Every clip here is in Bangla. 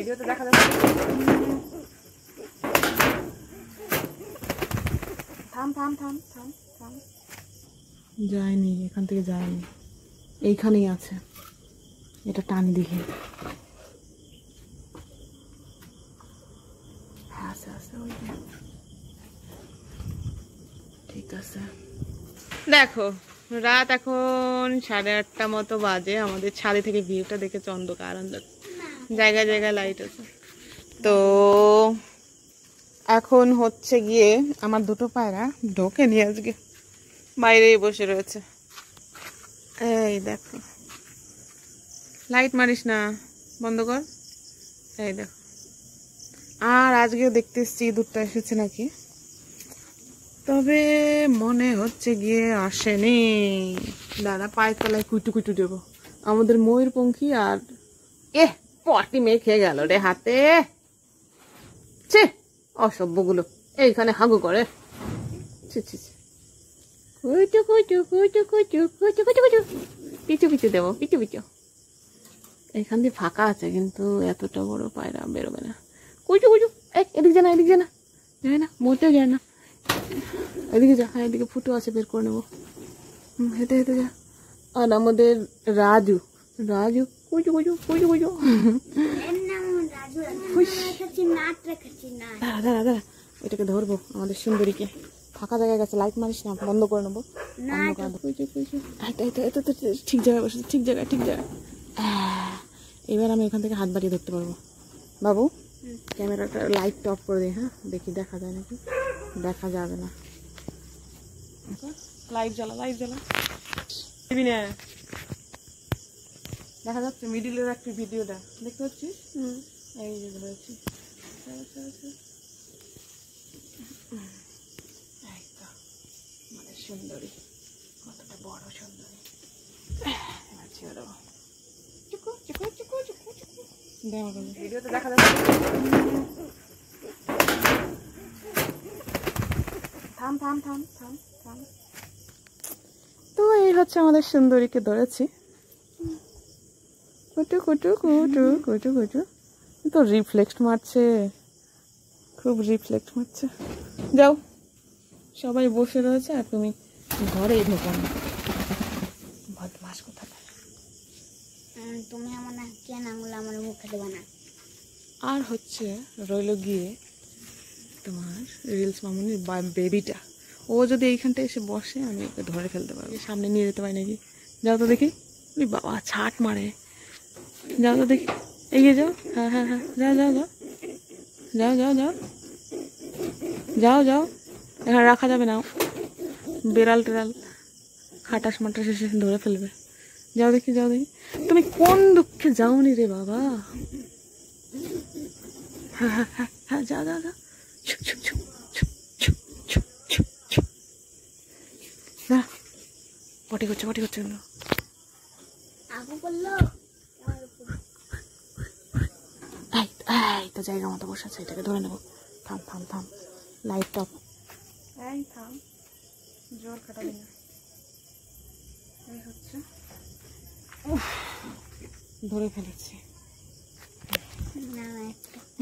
ভিডিওতে দেখা যাচ্ছে। থাম থাম থাম থাম থাম। যায়নি, এখান থেকে যায়নি, এইখানেই আছে। এটা টানি দেখি। আচ্ছা আচ্ছা, ওই ঠিক আছে। দেখো রাত এখন 8:30 মতো বাজে। আমাদের ছাদে থেকে ভিউটা দেখেছে, অন্ধকার অন্ধকার, জায়গায় জায়গায় লাইট আছে। তো এখন হচ্ছে গিয়ে আমার দুটো পায়রা ঢোকে নিয়ে আজকে বাইরেই বসে রয়েছে। এই দেখো, লাইট মারিস না, বন্ধ কর। এই দেখো, আর আজকেও দেখতে এসছি ইঁদুরটা এসেছে নাকি, তবে মনে হচ্ছে গিয়ে আসেনি। দাদা পায়ের তলায় কুইটু কুইটু দেবো। আমাদের ময়ূরপঙ্খী আর পটি মেয়ে খেয়ে গেল রে হাতে। ছে, অসভ্যগুলো এইখানে হাগু করে। ছি ছি ছি, কুইটু কুইটু কুইটু কুইটু কুইটু কুইটু কুইটু, পিছু পিছু দেবো, পিছু পিছু। এখান দিয়ে ফাঁকা আছে, কিন্তু এতটা বড় পায়রা বেরোবে না। কুইটু কুইটু, এদিক যা না, এদিক যা না, যায় না, মোটেও যায় না। এদিকে যা, হ্যাঁ এদিকে ফুটো আছে, বের করে নেবো। হেঁটে হেঁটে যা। আর আমাদের রাজু, রাজু কুইটু কুইটু কুইটু কুইটু। দাঁড়া দাঁড়া দাঁড়া, ওইটাকে ধরবো, আমাদের সুন্দরীকে। ফাঁকা জায়গায় গেছে, লাইট মারিস না, বন্ধ করে নেবো। ঠিক জায়গায় বসে, ঠিক জায়গায়, ঠিক জায়গায়। এবার আমি এখান থেকে হাত বাড়িয়ে ধরতে পারবো। বাবু ক্যামেরাটা লাইটটা অফ করে দিই, হ্যাঁ দেখি দেখা যায় নাকি। দেখা যাবে না, লাইট জ্বালা, লাইট জ্বালা। দেখা যাচ্ছে মিডিলের একটা ভিডিওটা দেখতে পাচ্ছিস? এই যে ধরেছি, মানে সুন্দরী, কতটা বড় সুন্দরী। ছেড়ে দেবো, ভিডিওতে দেখা যাচ্ছে। থাম থাম থাম থাম থাম। তো এই হচ্ছে আমাদের সুন্দরীকে ধরেছি। কুটু কুটু কুটু কুটু কুটু, তো রিফ্লেক্ট মারছে, খুব রিফ্লেক্ট মারছে। যাও, সবাই বসে রয়েছে আর তুমি ঘরেই ঢোকো না, বদমাস কোথায়। তুমি আমার না কেন আঙুল আমার মুখে দেবে না। আর হচ্ছে রইল গিয়ে তোমার রিলস মামুনির বেবিটা। ও যদি এইখানটা এসে বসে, আমি ওকে ধরে ফেলতে পারবো। সামনে নিয়ে যেতে পারি নাকি? যাও তো দেখি। ওই বাবা ছাট মারে, যাও তো দেখি, এগিয়ে যাও। হ্যাঁ হ্যাঁ হ্যাঁ, যাও যাও যাও যাও যাও যাও যাও যাও। এখানে রাখা যাবে না, বেড়াল টেরাল খাটাস মাটাস এসে ধরে ফেলবে। যাও দেখি, যাও দেখি। তুমি কোন দুঃখে যাওনি রে বাবা? হ্যাঁ হ্যাঁ হ্যাঁ হ্যাঁ, যাও যাও যাও। না, পটি করছে, পটি করছে। এই তো জায়গা মতো বসে আছে, এটাকে ধরে নেবো। থাম থাম থাম, লাইট টপ। এই থাম, জোর খাটাবি না। এই হচ্ছে, ধরে ফেলেছি,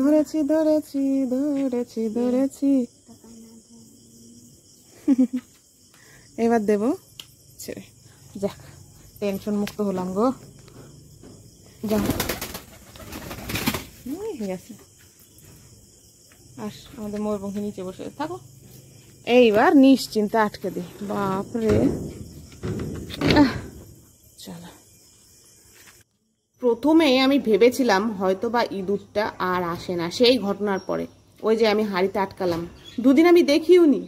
ধরেছি ধরেছি ধরেছি ধরেছি। এবার দেবো ছেড়ে, যাক টেনশন মুক্ত হলাম গো। যাও, হয়ে গেছে। আস, আমাদের ময়ূরপঙ্খী নিচে বসে থাকো। এইবার নিশ্চিন্তে আটকে দিই। বাপরে, চলো। প্রথমে আমি ভেবেছিলাম হয়তো বা ইঁদুরটা আর আসে না, সেই ঘটনার পরে। ওই যে আমি হাঁড়িতে আটকালাম, দুদিন আমি দেখিও নি,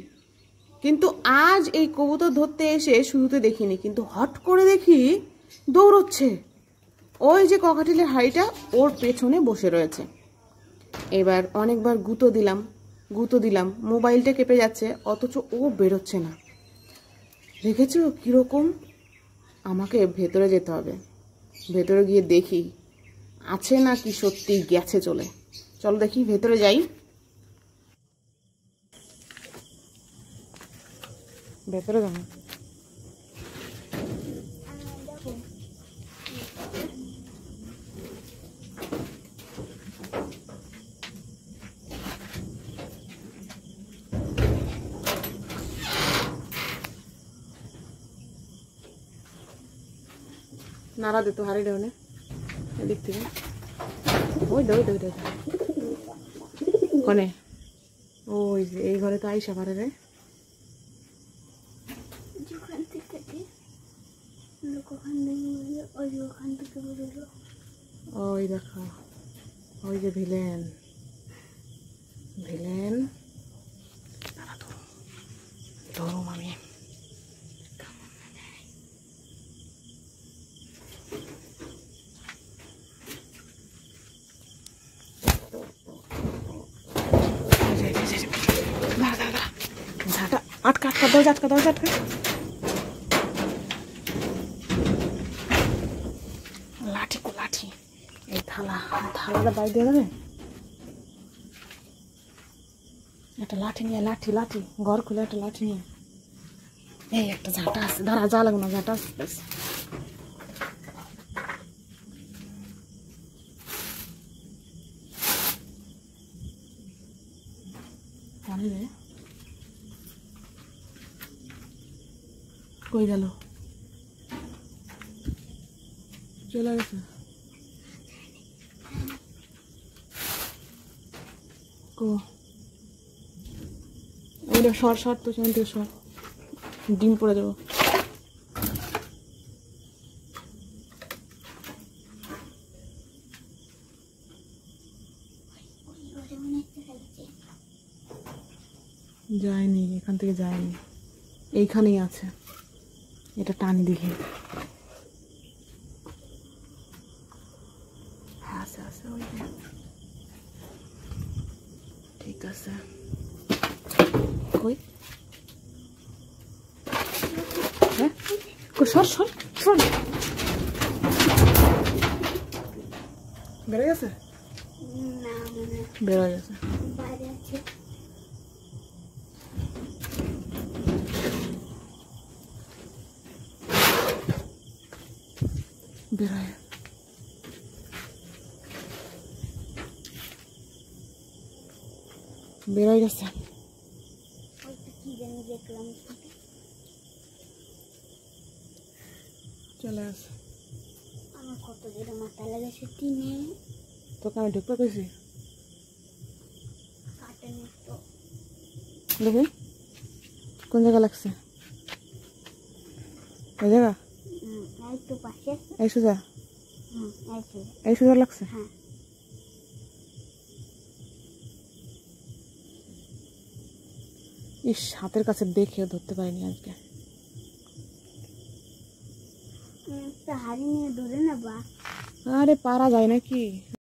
কিন্তু আজ এই কবুতর ধরতে এসে শুরুতে দেখিনি, কিন্তু হট করে দেখি দৌড়চ্ছে। ওই যে ককাটিলের হাঁড়িটা, ওর পেছনে বসে রয়েছে। এবার অনেকবার গুঁতো দিলাম, মোবাইলটা কেঁপে যাচ্ছে, অথচ ও বেরোচ্ছে না। দেখেছো কিরকম? আমাকে ভেতরে যেতে হবে, ভেতরে গিয়ে দেখি আছে না কি সত্যি গেছে চলে। চলো দেখি, ভেতরে যাই। ভেতরে যাবো, নাড়া দে তো হাড়ি ডাউনে এদিক থেকে ওই দে কোনে ওই যে এই ঘরে তো আইসা পারে রে ওখান থেকে লোক ওখান থেকে বেরোলো ওই দেখো ওই যে ভিলেন ধরুম আমি আটকা দরজা আটকা লাঠি এই থালাটা বাইর দিয়ে দেবে একটা লাঠি নিয়ে লাঠি ঘর খুলে একটা লাঠি নিয়ে এই একটা ঝাঁটা আছে ধরা যা লাগবে না ঝাঁটা আছে পানি রে কই গেল চলে গেছে কো ওইটা সর তো সেখান থেকে সর ডিম পড়ে দেবো যায়নি এখান থেকে যায়নি এইখানেই আছে এটা টানি দিলে আছে ওই ঠিক আছে কই হ্যাঁ সর বেড়ে গেছে না মানে বেড়ে গেছে বাইরে আছে বেড়ায় বেড়ে গেছে কি জানি দেখলাম চলে আসে আমার কত জোরে মাথা লেগেছে টিনে তোকে আমি ঢুকতে পেয়েছি কাটেনি তো দেখি কোন জায়গা লাগছে এই জায়গা এই তো পাশে এই সোজা এই সোজা লাগছে হ্যাঁ ইস হাতের কাছে দেখে ধরতে পারিনি আজকে একটা হাড়ি নিয়ে ধরে না বা আরে পারা যায় নাকি